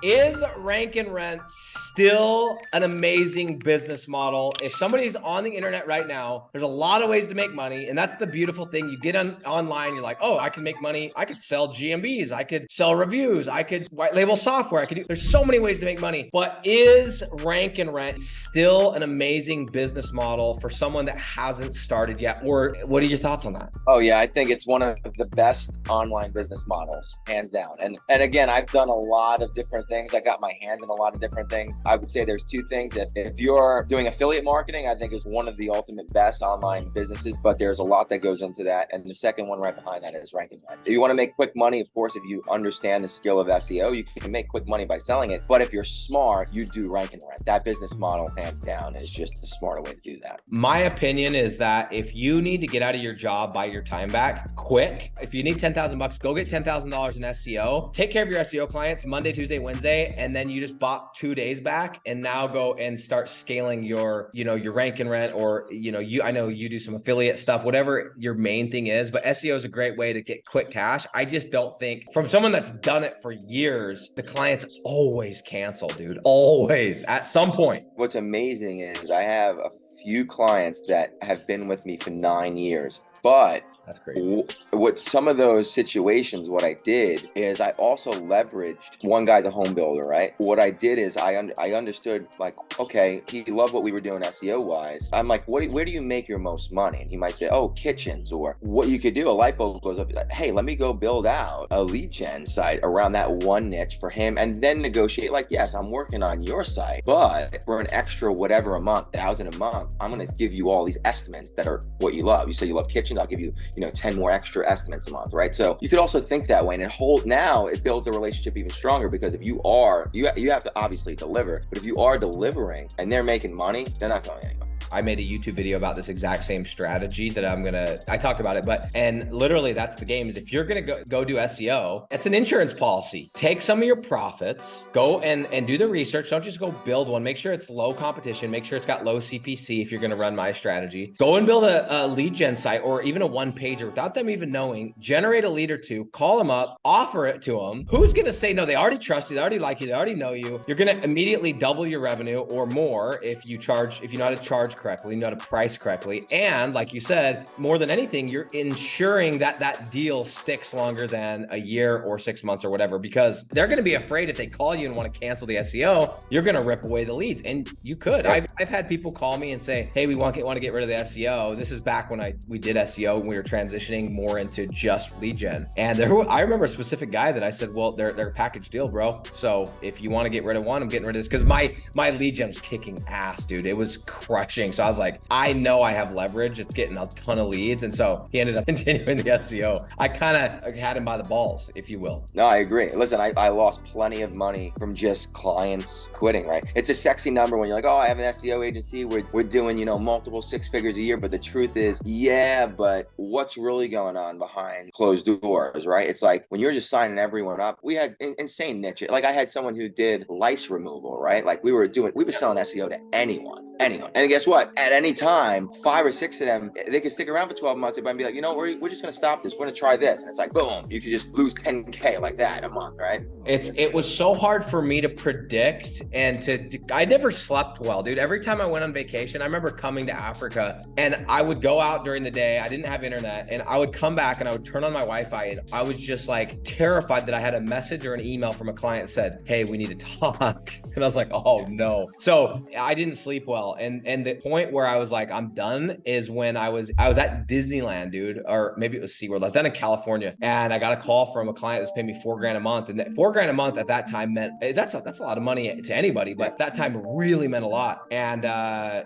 Is rank and rent still an amazing business model? If somebody's on the internet right now, there's a lot of ways to make money. And that's the beautiful thing. You get online, you're like, oh, I can make money. I could sell GMBs. I could sell reviews. I could white label software. There's so many ways to make money. But is rank and rent still an amazing business model for someone that hasn't started yet? Or what are your thoughts on that? Oh yeah, I think it's one of the best online business models, hands down. And again, I've done a lot of different things. I got my hands in a lot of different things. I would say there's two things. If you're doing affiliate marketing, I think is one of the ultimate best online businesses, but there's a lot that goes into that. And the second one right behind that is rank and rent. If you want to make quick money, of course, if you understand the skill of SEO, you can make quick money by selling it. But if you're smart, you do rank and rent. That business model, hands down, is just the smarter way to do that. My opinion is that if you need to get out of your job, buy your time back quick. If you need 10,000 bucks, go get $10,000 in SEO. Take care of your SEO clients Monday, Tuesday, Wednesday, and then you just bought 2 days back, and now go and start scaling your rank and rent, or I know you do some affiliate stuff, whatever your main thing is, but SEO is a great way to get quick cash. I just don't think, from someone that's done it for years, the clients always cancel, dude. Always, at some point. What's amazing is I have a few clients that have been with me for 9 years. But that's crazy. What some of those situations, what I did is I also leveraged, one guy's a home builder, right? What I did is I understood, like, okay, he loved what we were doing SEO wise. I'm like, where do you make your most money? And he might say, oh, kitchens. Or what you could do, a light bulb goes up, like, hey, let me go build out a lead gen site around that one niche for him, and then negotiate, like, yes, I'm working on your site, but for an extra whatever a month, 1,000 a month, I'm going to give you all these estimates that are what you love. You say you love kitchens, I'll give you, 10 more extra estimates a month, right? So you could also think that way, and now it builds the relationship even stronger, because if you have to obviously deliver, but if you are delivering and they're making money, they're not going anywhere. I made a YouTube video about this exact same strategy that I talked about it, and literally that's the game, is if you're going to go do SEO, it's an insurance policy. Take some of your profits, go and do the research. Don't just go build one. Make sure it's low competition. Make sure it's got low CPC if you're going to run my strategy. Go and build a lead gen site, or even a one pager without them even knowing. Generate a lead or two, call them up, offer it to them. Who's going to say no? They already trust you. They already like you. They already know you. You're going to immediately double your revenue or more if you know how to charge correctly, you know how to price correctly. And like you said, more than anything, you're ensuring that deal sticks longer than a year or 6 months or whatever, because they're going to be afraid if they call you and want to cancel the SEO, you're going to rip away the leads. And you could. I've had people call me and say, hey, we want to get rid of the SEO. This is back when we did SEO, when we were transitioning more into just lead gen. And I remember a specific guy that I said, well, they're a package deal, bro. So if you want to get rid of one, I'm getting rid of this, because my lead gen was kicking ass, dude. It was crushing. So I was like, I know I have leverage. It's getting a ton of leads. And so he ended up continuing the SEO. I kind of had him by the balls, if you will. No, I agree. Listen, I lost plenty of money from just clients quitting, right? It's a sexy number when you're like, oh, I have an SEO agency. We're doing, multiple 6 figures a year. But the truth is, yeah, but what's really going on behind closed doors, right? It's like when you're just signing everyone up, we had insane niche. Like I had someone who did lice removal, right? Like we were selling SEO to anyone. And guess what? At any time, 5 or 6 of them, they could stick around for 12 months. They might be like, we're just going to stop this. We're going to try this. And it's like, boom, you could just lose 10K like that a month, right? It was so hard for me to predict, and I never slept well, dude. Every time I went on vacation, I remember coming to Africa, and I would go out during the day. I didn't have internet, and I would come back and I would turn on my Wi-Fi, and I was just like terrified that I had a message or an email from a client that said, hey, we need to talk. And I was like, oh no. So I didn't sleep well. And the point where I was like, I'm done, is when I was at Disneyland, dude, or maybe it was SeaWorld. I was down in California, and I got a call from a client that's paying me $4,000 a month. And that $4,000 a month at that time meant, that's a lot of money to anybody, but that time really meant a lot. And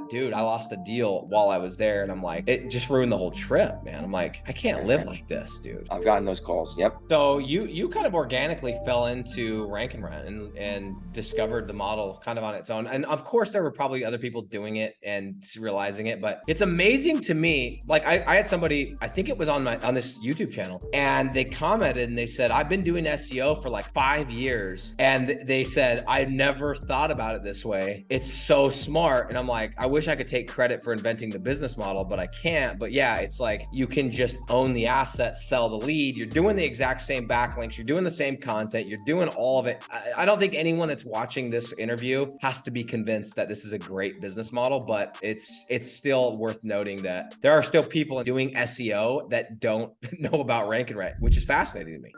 dude, I lost a deal while I was there, and I'm like, it just ruined the whole trip, man. I'm like, I can't live like this, dude. I've gotten those calls. Yep. So you kind of organically fell into rank and rent and discovered the model kind of on its own. And of course, there were probably other people doing it and realizing it. But it's amazing to me. Like I had somebody, I think it was on this YouTube channel, and they commented and they said, I've been doing SEO for like 5 years. And they said, I never thought about it this way. It's so smart. And I'm like, I wish I could take credit for inventing the business model, but I can't. But yeah, it's like you can just own the asset, sell the lead. You're doing the exact same backlinks. You're doing the same content. You're doing all of it. I don't think anyone that's watching this interview has to be convinced that this is a great business model, but it's still worth noting that there are still people doing SEO that don't know about Rank and Write, which is fascinating to me.